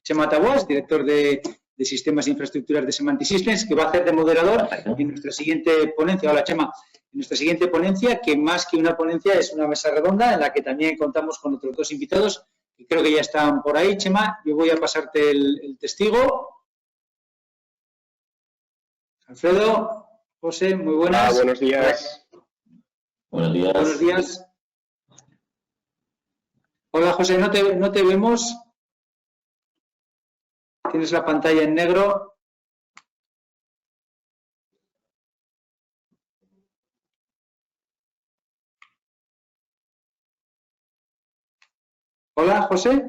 Chema Taboas, director de Sistemas e Infraestructuras de Semantic Systems, que va a hacer de moderador en nuestra siguiente ponencia. Hola, Chema. En nuestra siguiente ponencia, que más que una ponencia es una mesa redonda en la que también contamos con otros dos invitados, que creo que ya están por ahí. Chema, yo voy a pasarte el testigo. Alfredo, José, muy buenas. Hola, buenos días. Buenos días. Buenos días. Hola, José, no te vemos. Tienes la pantalla en negro. Hola, José.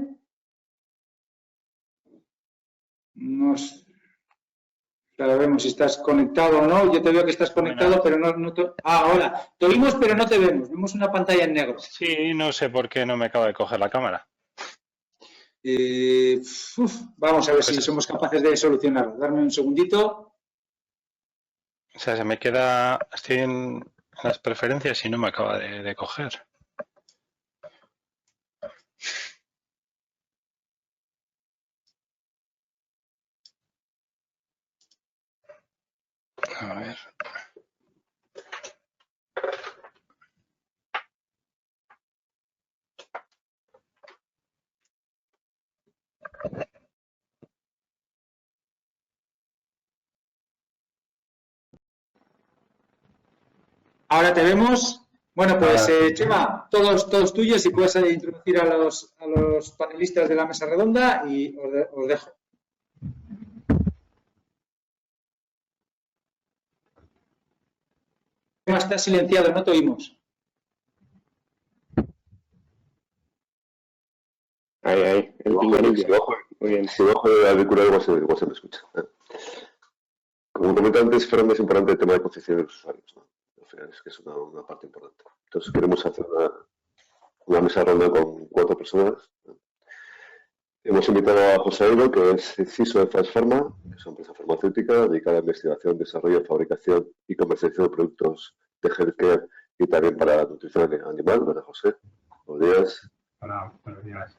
Claro, vemos si estás conectado o no. Yo te veo que estás conectado, pero no te... Ahora. Te oímos, pero no te vemos. Vemos una pantalla en negro. Sí, no sé por qué no me acaba de coger la cámara. Vamos a ver si somos capaces de solucionarlo. Darme un segundito. O sea, se me queda... Estoy en las preferencias y no me acaba de coger. A ver. Ahora te vemos. Bueno, pues Chema, todos tuyos, y puedes introducir a los panelistas de la mesa redonda y os dejo. Chema, estás silenciado, no te oímos. Ahí, el pinganillo. Muy bien. Si bajo el auricular igual se me escucha. Como comenté antes, Fernando, es importante el tema de conciencia de los usuarios, ¿no? Al final es que es una parte importante. Entonces queremos hacer una mesa redonda con 4 personas. Hemos invitado a José Airo, que es CISO de Fast Pharma, que es una empresa farmacéutica dedicada a investigación, desarrollo, fabricación y comercialización de productos de healthcare y también para nutrición animal. ¿Verdad, José? Buenos días. Hola, buenos días.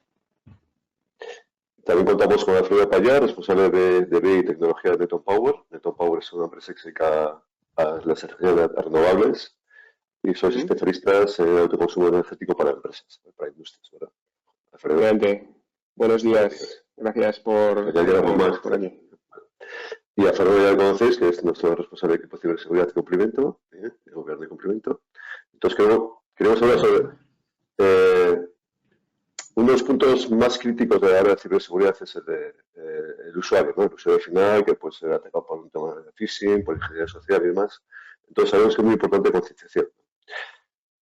También contamos con Alfredo Payá, responsable de BI y tecnología de Neton Power. Neton Power es una empresa que se dedica a las energías renovables y son especialistas en autoconsumo energético para empresas, para industrias, ¿verdad? Alfredo. Buenos días. Gracias por aquí. Y a Fernando ya lo conocéis, que es nuestro responsable de equipo de ciberseguridad y cumplimiento, de gobierno y cumplimiento. Entonces queremos hablar sobre uno de los puntos más críticos de la área de ciberseguridad es el usuario, ¿no? El usuario final, que puede ser atacado por un tema de phishing, por ingeniería social y demás. Entonces sabemos que es muy importante concienciación.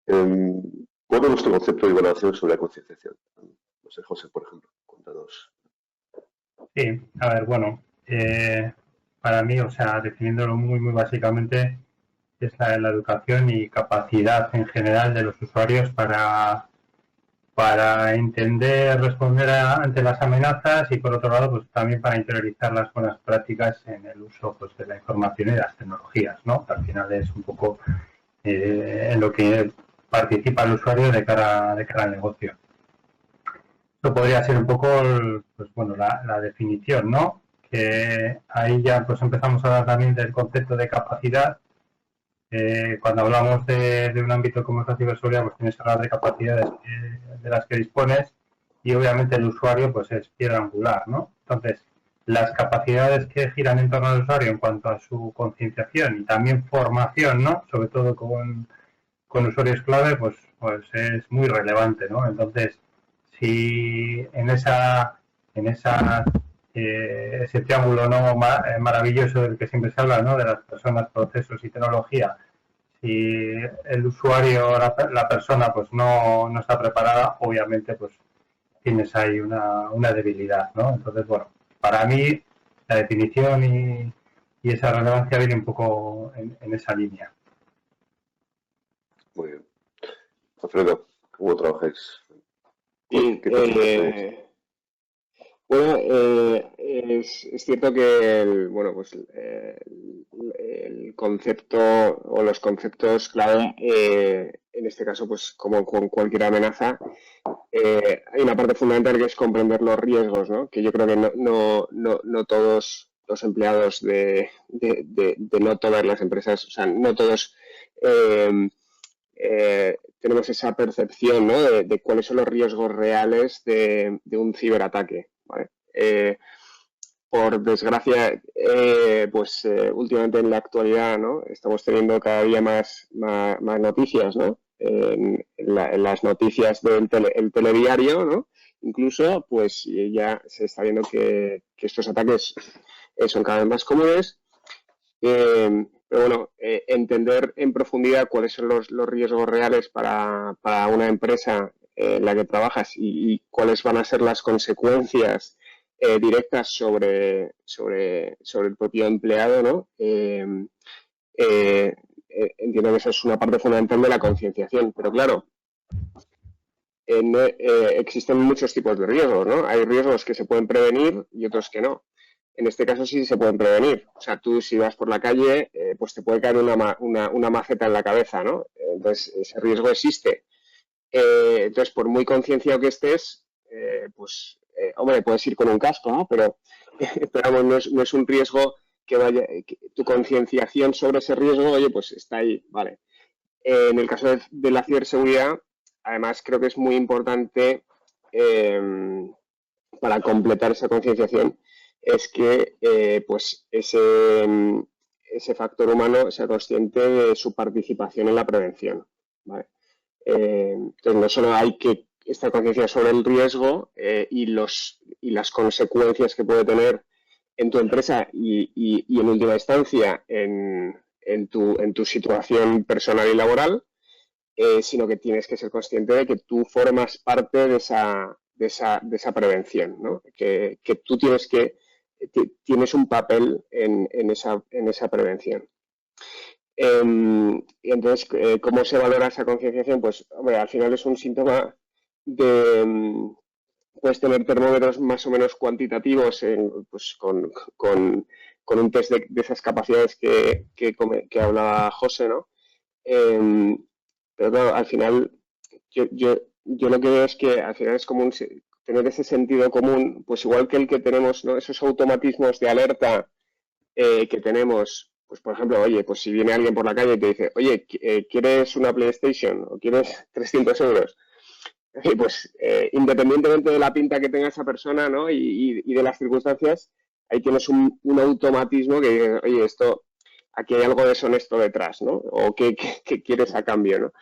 ¿Cuál es nuestro concepto de evaluación sobre la concienciación? No sé, José, por ejemplo, cuéntanos. Sí, a ver, bueno, para mí, o sea, definiéndolo muy básicamente, es la educación y capacidad en general de los usuarios para entender, responder ante las amenazas y, por otro lado, pues también para interiorizar las buenas prácticas en el uso, pues, de la información y de las tecnologías, ¿no? Que al final es un poco en lo que participa el usuario de cara al negocio. Esto podría ser un poco, pues bueno, la definición, ¿no? Que ahí ya pues empezamos a hablar también del concepto de capacidad. Cuando hablamos de un ámbito como es la ciberseguridad, pues tienes que hablar de capacidades de las que dispones, y obviamente el usuario pues es piedra angular, ¿no? Entonces, las capacidades que giran en torno al usuario en cuanto a su concienciación y también formación, ¿no? Sobre todo con usuarios clave, pues es muy relevante, ¿no? Entonces, si en ese triángulo, ¿no? Maravilloso del que siempre se habla, ¿no? De las personas, procesos y tecnología, si el usuario, la persona, pues no está preparada, obviamente pues tienes ahí una debilidad, ¿no? Entonces, bueno, para mí la definición y esa relevancia viene un poco en esa línea. Muy bien. Alfredo, ¿cómo trabajáis? Bueno, es cierto que el concepto o los conceptos clave, en este caso, pues como con cualquier amenaza, hay una parte fundamental que es comprender los riesgos, ¿no? Que yo creo que no todos los empleados de no todas las empresas, o sea, no todos tenemos esa percepción, ¿no? de cuáles son los riesgos reales de un ciberataque, ¿vale? Por desgracia, últimamente en la actualidad, ¿no? Estamos teniendo cada día más noticias, ¿no? En las noticias del telediario, ¿no? Incluso, pues ya se está viendo que estos ataques son cada vez más comunes. Pero bueno, entender en profundidad cuáles son los riesgos reales para una empresa en la que trabajas y cuáles van a ser las consecuencias directas sobre el propio empleado, ¿no? Entiendo que esa es una parte fundamental de la concienciación, pero claro, existen muchos tipos de riesgos, ¿no? Hay riesgos que se pueden prevenir y otros que no. En este caso sí se pueden prevenir. O sea, tú si vas por la calle, pues te puede caer una maceta en la cabeza, ¿no? Entonces, ese riesgo existe. Entonces, por muy concienciado que estés, hombre, puedes ir con un casco, ¿no? Pero vamos, no es un riesgo que tu concienciación sobre ese riesgo, oye, pues está ahí, vale. En el caso de la ciberseguridad, además creo que es muy importante para completar esa concienciación es que ese factor humano sea consciente de su participación en la prevención, ¿vale? Entonces no solo hay que estar conciencia sobre el riesgo y las consecuencias que puede tener en tu empresa y en última instancia en tu situación personal y laboral, sino que tienes que ser consciente de que tú formas parte de esa prevención, ¿no? Que tú tienes un papel en esa prevención. Y entonces, ¿cómo se valora esa concienciación? Pues, hombre, al final es un síntoma de... Puedes tener termómetros más o menos cuantitativos con un test de esas capacidades que hablaba José, ¿no? Pero claro, al final yo lo que veo es que al final es común tener ese sentido común, pues igual que el que tenemos, ¿no? Esos automatismos de alerta que tenemos, pues por ejemplo, oye, pues si viene alguien por la calle y te dice, oye, ¿quieres una PlayStation o quieres 300 euros? Y pues independientemente de la pinta que tenga esa persona, ¿no? y de las circunstancias, ahí tienes un automatismo que dice, oye, aquí hay algo deshonesto detrás, ¿no? O ¿qué quieres a cambio, ¿no?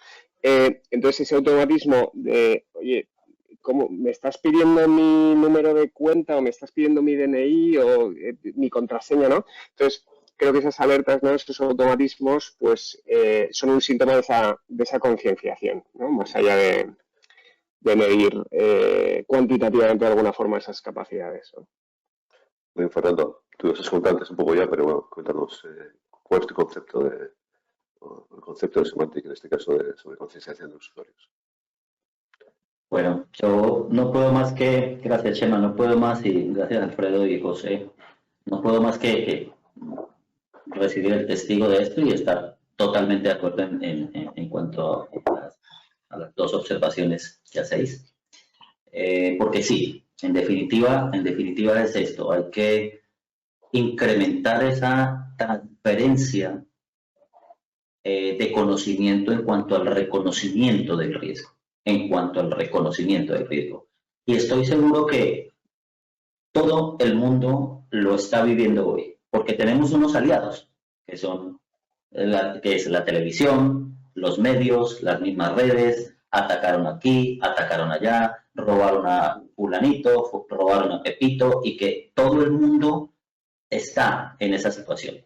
Entonces ese automatismo de, oye, ¿cómo me estás pidiendo mi número de cuenta o me estás pidiendo mi DNI o mi contraseña, ¿no? Entonces creo que esas alertas, ¿no? Esos automatismos, pues son un síntoma de esa concienciación, ¿no? Más allá de medir cuantitativamente de alguna forma esas capacidades, ¿no? Muy bien, Fernando, tú nos has contado antes un poco ya, pero bueno, cuéntanos cuál es tu concepto el concepto de Symantec, en este caso sobre concienciación de los usuarios. Bueno, yo no puedo más que, gracias Chema, no puedo más y gracias Alfredo y José, no puedo más que recibir el testigo de esto y estar totalmente de acuerdo en cuanto a las dos observaciones que hacéis. Porque sí, en definitiva es esto, hay que incrementar esa transferencia de conocimiento en cuanto al reconocimiento del riesgo. Y estoy seguro que todo el mundo lo está viviendo hoy, porque tenemos unos aliados, que es la televisión, los medios, las mismas redes, atacaron aquí, atacaron allá, robaron a fulanito, robaron a Pepito, y que todo el mundo está en esa situación.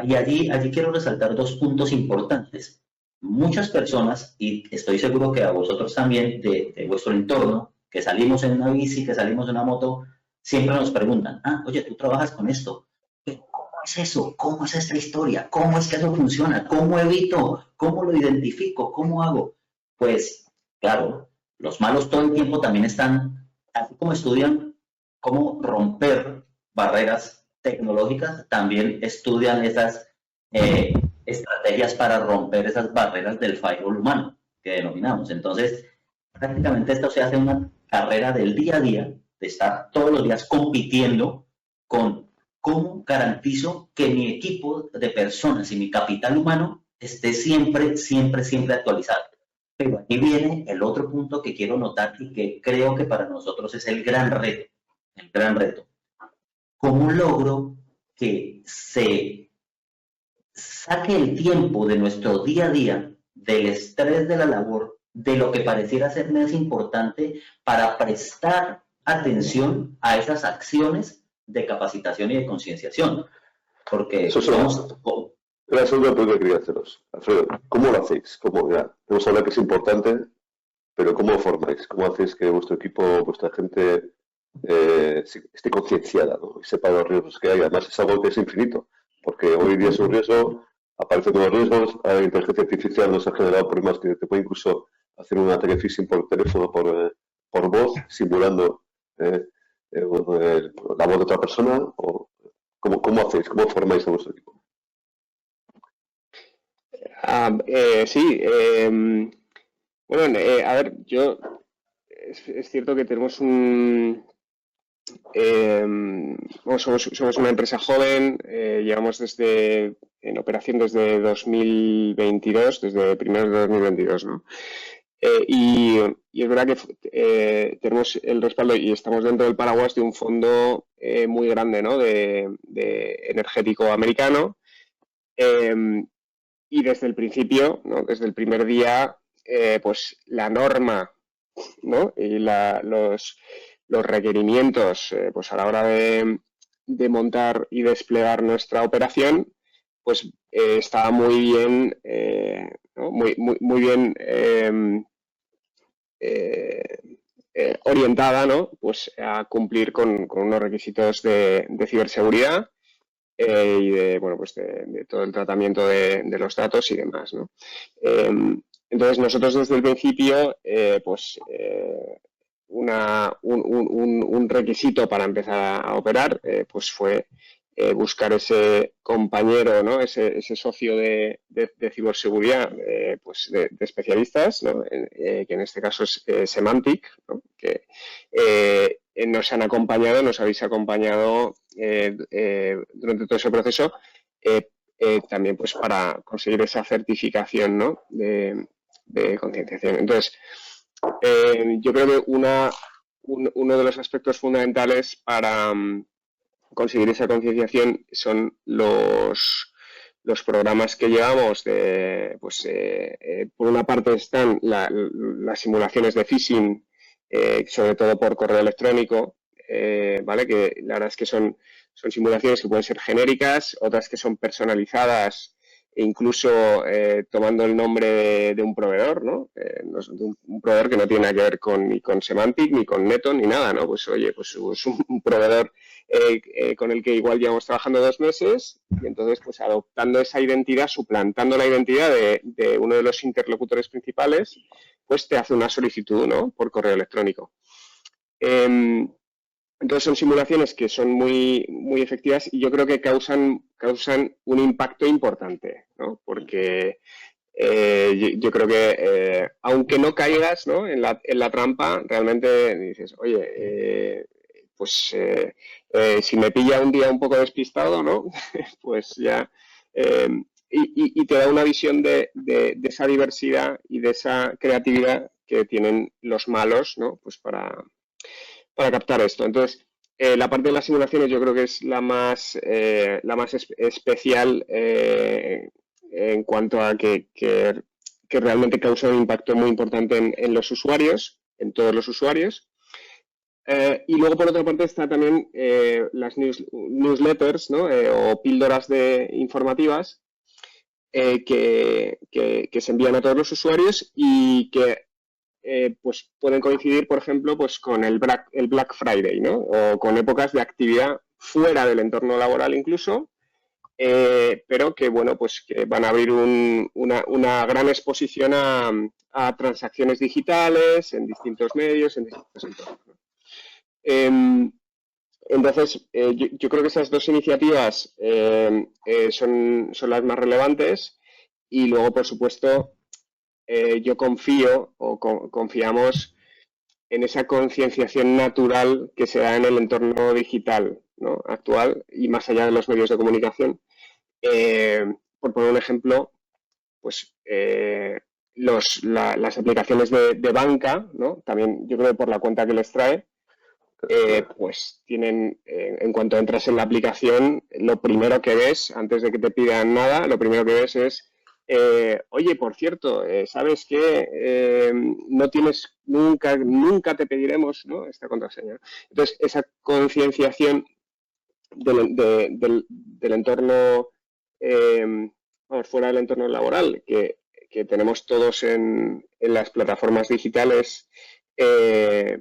Y allí quiero resaltar dos puntos importantes. Muchas personas, y estoy seguro que a vosotros también, de vuestro entorno, que salimos en una bici, que salimos en una moto, siempre nos preguntan, oye, tú trabajas con esto, ¿cómo es eso? ¿Cómo es esta historia? ¿Cómo es que eso funciona? ¿Cómo evito? ¿Cómo lo identifico? ¿Cómo hago? Pues, claro, los malos todo el tiempo también están, así como estudian cómo romper barreras tecnológicas, también estudian esas estrategias para romper esas barreras del firewall humano que denominamos. Entonces, prácticamente esto se hace una carrera del día a día, de estar todos los días compitiendo con cómo garantizo que mi equipo de personas y mi capital humano esté siempre, siempre, siempre actualizado. Pero aquí viene el otro punto que quiero notar y que creo que para nosotros es el gran reto. El gran reto. ¿Cómo logro que se saque el tiempo de nuestro día a día, del estrés de la labor, de lo que pareciera ser más importante, para prestar atención a esas acciones de capacitación y de concienciación? Porque Eso es la segunda pregunta que quería haceros. Alfredo, ¿cómo lo hacéis? Ya, hemos hablado que es importante, pero ¿cómo lo formáis? ¿Cómo hacéis que vuestro equipo, vuestra gente esté concienciada, ¿no? Y sepa los riesgos que hay? Además, es algo que es infinito, porque hoy día es un riesgo, aparecen nuevos riesgos, la inteligencia artificial nos ha generado problemas que te puede incluso hacer un ataque phishing por teléfono, por voz, simulando la voz de otra persona. ¿Cómo hacéis? ¿Cómo formáis a vuestro equipo? Sí, bueno, a ver, es cierto que tenemos somos una empresa joven, llevamos en operación desde 2022, desde primeros de 2022, ¿no? Y es verdad que tenemos el respaldo y estamos dentro del paraguas de un fondo muy grande, ¿no? de energético americano. Y desde el principio, ¿no? Desde el primer día, pues la norma, ¿no? Y los requerimientos, pues a la hora de montar y desplegar nuestra operación, pues estaba muy bien, ¿no? muy bien orientada, ¿no? Pues a cumplir con unos requisitos de ciberseguridad. Y de todo el tratamiento de los datos y demás, ¿no? Entonces, nosotros desde el principio, un requisito para empezar a operar, pues fue buscar ese compañero, ¿no? Ese socio de ciberseguridad, pues de especialistas, ¿no? Que en este caso es Semantic, ¿no? Que nos habéis acompañado durante todo ese proceso, también pues para conseguir esa certificación, ¿no? de concienciación. Entonces, yo creo que uno de los aspectos fundamentales para conseguir esa concienciación son los programas que llevamos. Por una parte están las simulaciones de phishing, sobre todo por correo electrónico, ¿vale? Que la verdad es que son simulaciones que pueden ser genéricas, otras que son personalizadas, e incluso tomando el nombre de un proveedor, ¿no? Un proveedor que no tiene nada que ver ni con Semantic, ni con Neton, ni nada, ¿no? Pues oye, pues es un proveedor con el que igual llevamos trabajando 2 meses, y entonces pues adoptando esa identidad, suplantando la identidad de uno de los interlocutores principales, pues te hace una solicitud, ¿no? Por correo electrónico. Entonces son simulaciones que son muy, muy efectivas y yo creo que causan un impacto importante, ¿no? Porque yo creo que aunque no caigas, ¿no? en la trampa, realmente dices, oye, si me pilla un día un poco despistado, ¿no? Pues ya... Y te da una visión de esa diversidad y de esa creatividad que tienen los malos, ¿no? Pues para captar esto. Entonces, la parte de las simulaciones yo creo que es la más especial en cuanto a que realmente causa un impacto muy importante en los usuarios, en todos los usuarios. Y luego, por otra parte, está también las newsletters, ¿no? O píldoras informativas que se envían a todos los usuarios y que pues pueden coincidir, por ejemplo, pues con el Black Friday, ¿no? O con épocas de actividad fuera del entorno laboral incluso, pero que, bueno, pues que van a abrir una gran exposición a transacciones digitales en distintos medios, en distintos entornos, ¿no? Entonces, yo creo que esas dos iniciativas son las más relevantes y luego, por supuesto, yo confío o confiamos en esa concienciación natural que se da en el entorno digital, ¿no?, actual y más allá de los medios de comunicación. Por poner un ejemplo, pues las aplicaciones de banca, ¿no?, también yo creo que por la cuenta que les trae, pues tienen, en cuanto entras en la aplicación, lo primero que ves, antes de que te pidan nada, lo primero que ves es, oye, por cierto, ¿sabes qué? No tienes, nunca te pediremos, ¿no?, esta contraseña. Entonces, esa concienciación del entorno, vamos, fuera del entorno laboral, que tenemos todos en las plataformas digitales,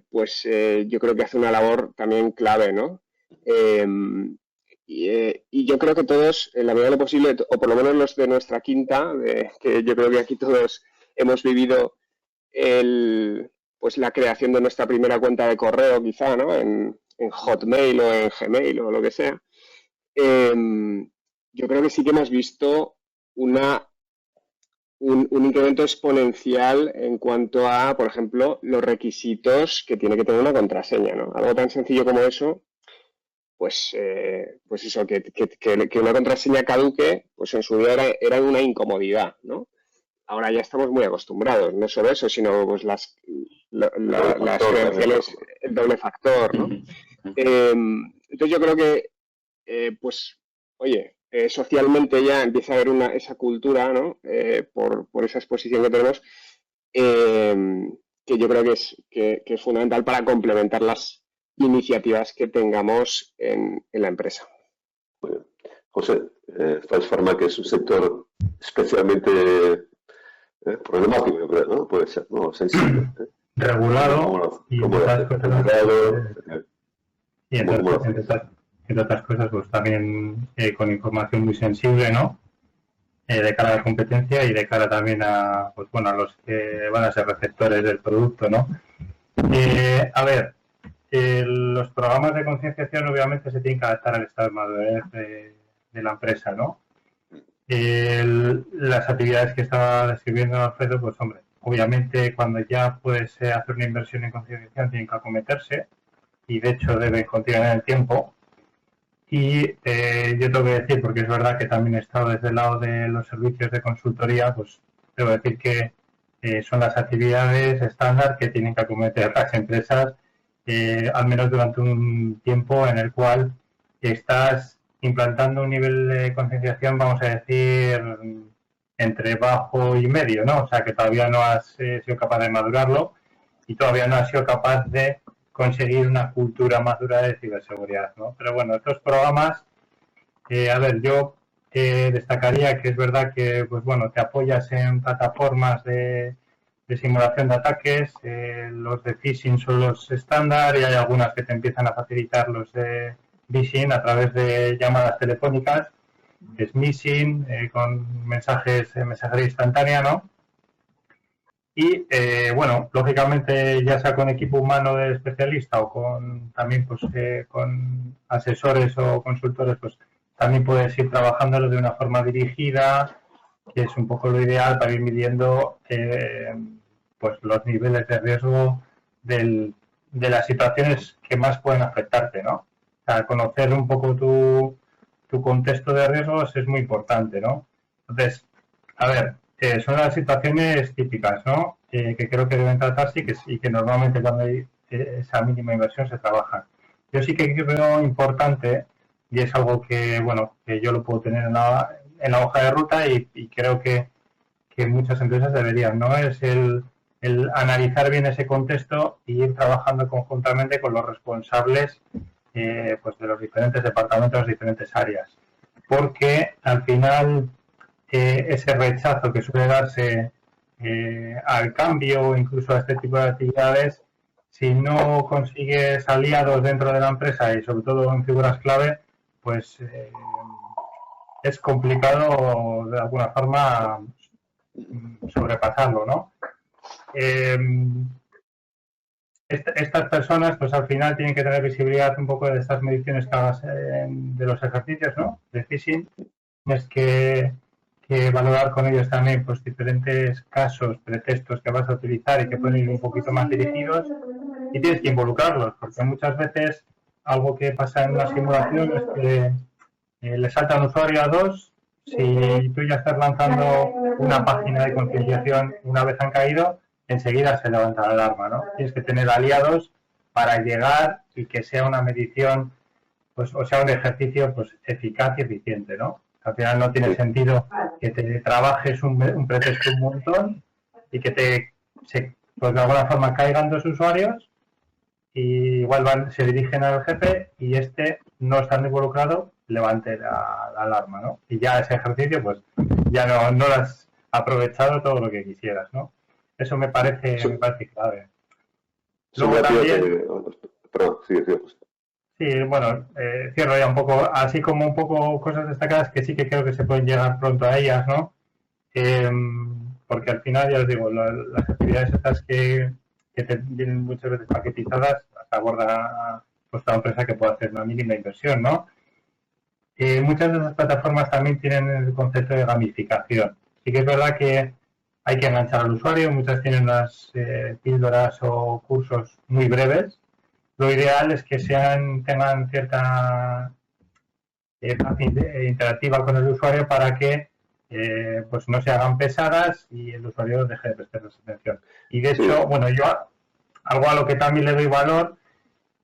pues yo creo que hace una labor también clave, ¿no? Y yo creo que todos, en la medida de lo posible, o por lo menos los de nuestra quinta, que yo creo que aquí todos hemos vivido pues la creación de nuestra primera cuenta de correo, quizá, ¿no?, en Hotmail o en Gmail o lo que sea. Yo creo que sí que hemos visto un incremento exponencial en cuanto a, por ejemplo, los requisitos que tiene que tener una contraseña, ¿no? Algo tan sencillo como eso, pues eso, que una contraseña caduque, pues en su día era una incomodidad, ¿no? Ahora ya estamos muy acostumbrados, no solo eso, sino pues las credenciales, el doble factor, ¿no? Entonces yo creo que, pues, oye, socialmente ya empieza a haber esa cultura, ¿no?, por esa exposición que tenemos, que yo creo que es fundamental para complementar las iniciativas que tengamos en la empresa. Muy bien. José, Faes Pharma, que es un sector especialmente problemático, yo creo, ¿no? Puede ser, ¿no? Sensible. Regulado y entre otras cosas, pues también con información muy sensible, ¿no? De cara a la competencia y de cara también a, pues bueno, a los que van a ser receptores del producto, ¿no? A ver, los programas de concienciación obviamente se tienen que adaptar al estado de madurez de la empresa, ¿no? Las actividades que estaba describiendo Alfredo, pues hombre, obviamente cuando ya puedes hacer una inversión en concienciación tienen que acometerse y de hecho deben continuar en el tiempo. Y yo tengo que decir, porque es verdad que también he estado desde el lado de los servicios de consultoría, pues debo decir que son las actividades estándar que tienen que acometer las empresas, al menos durante un tiempo en el cual estás implantando un nivel de concienciación, vamos a decir, entre bajo y medio, ¿no? O sea, que todavía no has sido capaz de madurarlo y todavía no has sido capaz de conseguir una cultura madura de ciberseguridad, ¿no? Pero bueno, estos programas, a ver, yo destacaría que es verdad que, pues bueno, te apoyas en plataformas de simulación de ataques, los de phishing son los estándar y hay algunas que te empiezan a facilitar los de phishing a través de llamadas telefónicas, smishing, con mensajería instantánea, ¿no? Y, bueno, lógicamente, ya sea con equipo humano de especialista o con también pues con asesores o consultores, pues también puedes ir trabajándolo de una forma dirigida, que es un poco lo ideal para ir midiendo pues los niveles de riesgo de las situaciones que más pueden afectarte, ¿no? O sea, conocer un poco tu contexto de riesgos es muy importante, ¿no? Entonces, a ver, son las situaciones típicas, ¿no? Que creo que deben tratarse y que normalmente cuando hay esa mínima inversión se trabajan. Yo sí que creo importante, y es algo que, bueno, que yo lo puedo tener en la hoja de ruta y creo que muchas empresas deberían, ¿no? Es el analizar bien ese contexto y ir trabajando conjuntamente con los responsables pues de los diferentes departamentos, las diferentes áreas. Porque al final ese rechazo que suele darse al cambio o incluso a este tipo de actividades, si no consigues aliados dentro de la empresa y sobre todo en figuras clave, pues es complicado de alguna forma sobrepasarlo, ¿no? Estas personas, pues al final tienen que tener visibilidad un poco de estas mediciones que hagas de los ejercicios, ¿no? De phishing, es que que valorar con ellos también pues diferentes casos, pretextos que vas a utilizar y que pueden ir un poquito más dirigidos, y tienes que involucrarlos, porque muchas veces algo que pasa en una simulación es que le salta un usuario a dos. Si tú ya estás lanzando una página de concienciación una vez han caído, enseguida se levanta la alarma, ¿no? Tienes que tener aliados para llegar y que sea una medición, pues, o sea, un ejercicio pues eficaz y eficiente, ¿no? Al final no tiene sentido que te trabajes un pretexto un montón y que pues de alguna forma caigan dos usuarios y igual se dirigen al jefe y no estando involucrado levante la alarma, ¿no? Y ya ese ejercicio pues ya no lo has aprovechado todo lo que quisieras, ¿no? Eso me parece clave. Luego también... Perdón, sí. Sí, bueno, cierro ya un poco, así como un poco cosas destacadas que sí que creo que se pueden llegar pronto a ellas, ¿no? Porque al final, ya os digo, las actividades estas que te vienen muchas veces paquetizadas, las aborda pues la empresa que puede hacer una mínima inversión, ¿no? Muchas de esas plataformas también tienen el concepto de gamificación. Sí que es verdad que hay que enganchar al usuario, muchas tienen unas píldoras o cursos muy breves. Lo ideal es que tengan cierta parte interactiva con el usuario para que pues no se hagan pesadas y el usuario deje de prestarles atención. Y de hecho, bueno, yo algo a lo que también le doy valor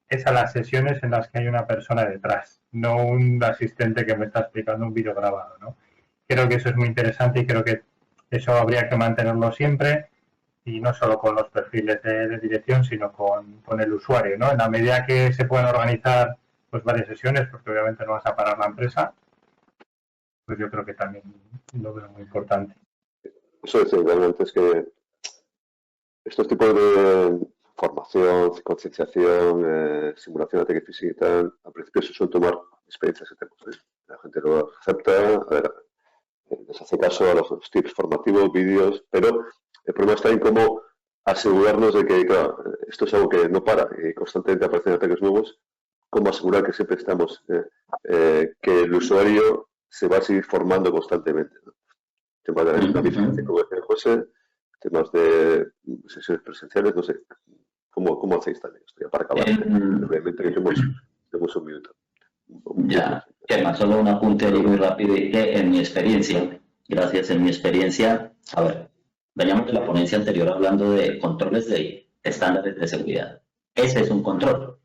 es a las sesiones en las que hay una persona detrás, no un asistente que me está explicando un vídeo grabado, ¿no? Creo que eso es muy interesante y creo que eso habría que mantenerlo siempre. Y no solo con los perfiles de dirección, sino con el usuario, ¿no? En la medida que se puedan organizar pues varias sesiones, porque obviamente no vas a parar la empresa, pues yo creo que también lo veo muy importante. Eso es, realmente es que estos tipos de formación, concienciación, simulación de ataque física y tal, al principio se suelen tomar experiencias que tenemos, ¿eh? La gente lo acepta, les hace caso a los tips formativos, vídeos, pero el problema está en cómo asegurarnos de que, claro, esto es algo que no para y constantemente aparecen ataques nuevos, cómo asegurar que siempre estamos, que el usuario se va a seguir formando constantemente, ¿no? Temas de la gamificación, como decía José, temas de sesiones presenciales, no sé, ¿cómo hacéis también esto? Ya para acabar, obviamente que tenemos un minuto. Ya, Gemma, solo un apunte muy rápido, que en mi experiencia, a ver, veníamos de la ponencia anterior hablando de controles de estándares de seguridad. Ese es un control,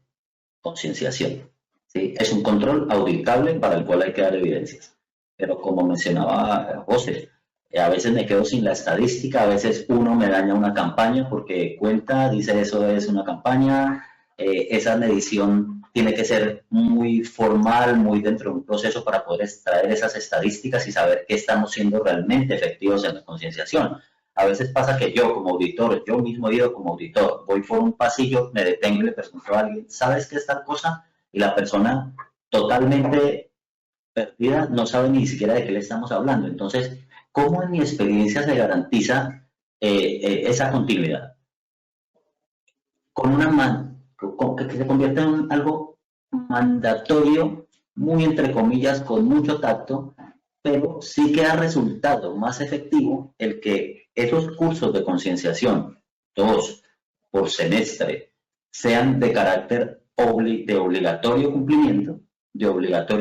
concienciación, ¿sí? Es un control auditable para el cual hay que dar evidencias. Pero como mencionaba José, a veces me quedo sin la estadística, a veces uno me daña una campaña porque dice eso es una campaña, esa medición tiene que ser muy formal, muy dentro de un proceso para poder extraer esas estadísticas y saber qué estamos siendo realmente efectivos en la concienciación. A veces pasa que yo como auditor, yo mismo he ido como auditor, voy por un pasillo, me detengo y le pregunto a alguien, ¿sabes qué es tal cosa? Y la persona totalmente perdida no sabe ni siquiera de qué le estamos hablando. Entonces, ¿cómo en mi experiencia se garantiza esa continuidad? Con que se convierta en algo mandatorio, muy entre comillas, con mucho tacto, pero sí que ha resultado más efectivo el que esos cursos de concienciación, 2 por semestre, sean de carácter de obligatorio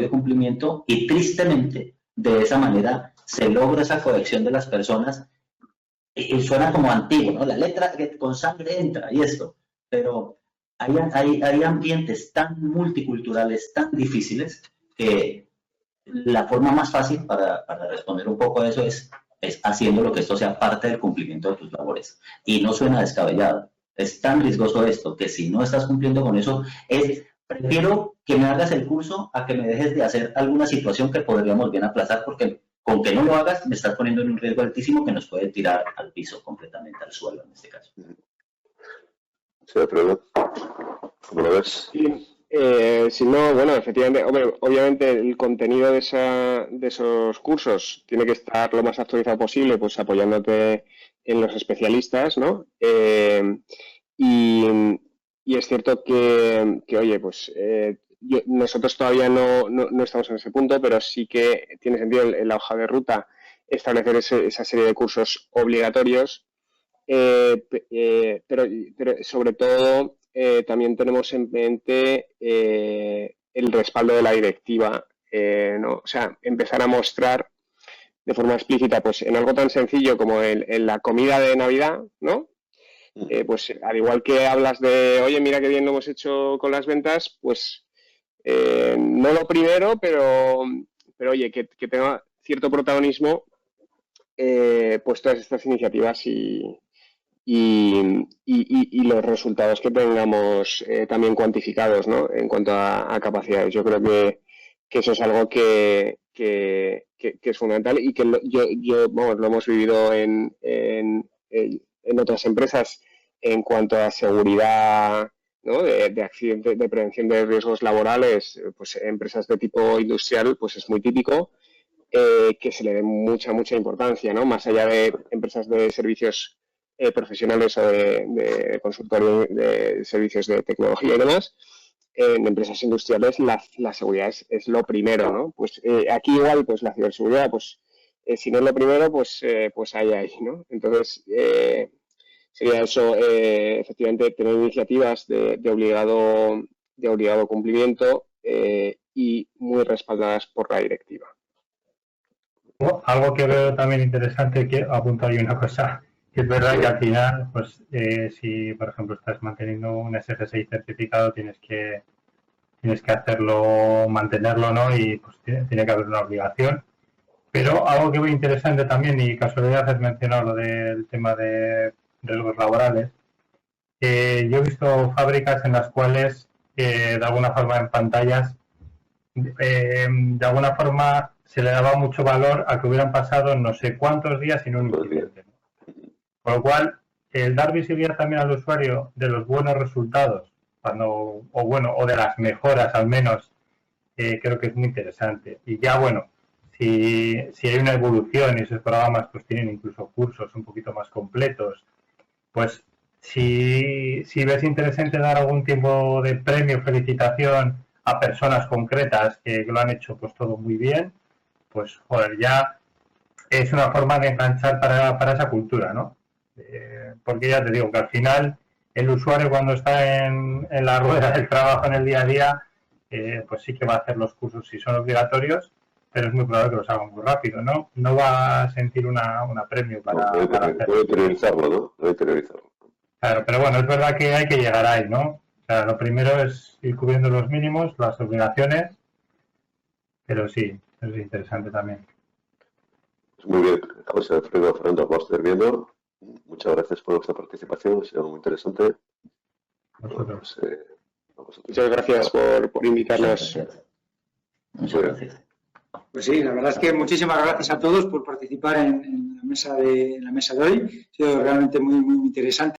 cumplimiento y tristemente de esa manera se logra esa cohesión de las personas y suena como antiguo, ¿no? La letra que con sangre entra y esto, pero hay ambientes tan multiculturales, tan difíciles, que la forma más fácil para responder un poco a eso es haciendo lo que esto sea parte del cumplimiento de tus labores. Y no suena descabellado. Es tan riesgoso esto que si no estás cumpliendo con eso, prefiero que me hagas el curso a que me dejes de hacer alguna situación que podríamos bien aplazar, porque con que no lo hagas me estás poniendo en un riesgo altísimo que nos puede tirar al piso completamente, al suelo en este caso. Sí, pero ¿cómo lo ves? Si no, bueno, efectivamente, obviamente el contenido de esos cursos tiene que estar lo más actualizado posible, pues apoyándote en los especialistas, ¿no? Y es cierto que oye, pues nosotros todavía no estamos en ese punto, pero sí que tiene sentido en la hoja de ruta establecer esa serie de cursos obligatorios, pero sobre todo también tenemos en mente el respaldo de la directiva, ¿no? O sea, empezar a mostrar de forma explícita, pues en algo tan sencillo como en la comida de Navidad, ¿no? Pues al igual que hablas de, oye, mira qué bien lo hemos hecho con las ventas, pues no lo primero, pero oye, que tenga cierto protagonismo pues todas estas iniciativas y los resultados que tengamos también cuantificados, ¿no? En cuanto a capacidades. Yo creo que eso es algo que es fundamental y que vamos, lo hemos vivido en otras empresas en cuanto a seguridad, ¿no? de accidentes, de prevención de riesgos laborales, pues empresas de tipo industrial, pues es muy típico que se le dé mucha importancia, ¿no? Más allá de empresas de servicios profesionales o de consultoría de servicios de tecnología y demás, en empresas industriales la seguridad es lo primero, ¿no? Pues aquí igual, pues la ciberseguridad, pues si no es lo primero, pues hay ahí, ¿no? Entonces, sería eso, efectivamente, tener iniciativas de obligado cumplimiento y muy respaldadas por la directiva. Algo que veo también interesante, que apunto ahí una cosa, que es verdad que al final, pues si por ejemplo estás manteniendo un SGSI certificado, tienes que hacerlo, mantenerlo, ¿no? Y pues tiene que haber una obligación. Pero algo que veo interesante también, y casualidad has mencionado lo del tema de riesgos laborales, yo he visto fábricas en las cuales de alguna forma en pantallas de alguna forma se le daba mucho valor a que hubieran pasado no sé cuántos días sin un incidente. Con lo cual, el dar visibilidad también al usuario de los buenos resultados, o de las mejoras al menos, creo que es muy interesante. Y ya, bueno, si hay una evolución y esos programas pues tienen incluso cursos un poquito más completos, pues si ves interesante dar algún tipo de premio, felicitación a personas concretas que lo han hecho pues todo muy bien, pues joder, ya es una forma de enganchar para esa cultura, ¿no? Porque ya te digo que al final el usuario cuando está en la rueda del trabajo en el día a día, pues sí que va a hacer los cursos si son obligatorios, pero es muy probable que los haga muy rápido, ¿no? No va a sentir una premio para hacerlo. Puede priorizarlo, ¿no? Puede priorizarlo. Claro, pero bueno, es verdad que hay que llegar ahí, ¿no? O sea, lo primero es ir cubriendo los mínimos, las obligaciones, pero sí, es interesante también. Pues muy bien, José Alfredo, Fernando, vamos terminando. Muchas gracias por vuestra participación, ha sido muy interesante. Vosotros. Muchas gracias por invitarnos. Muchas gracias. Pues sí, la verdad es que muchísimas gracias a todos por participar en la mesa de hoy. Ha sido realmente muy interesante.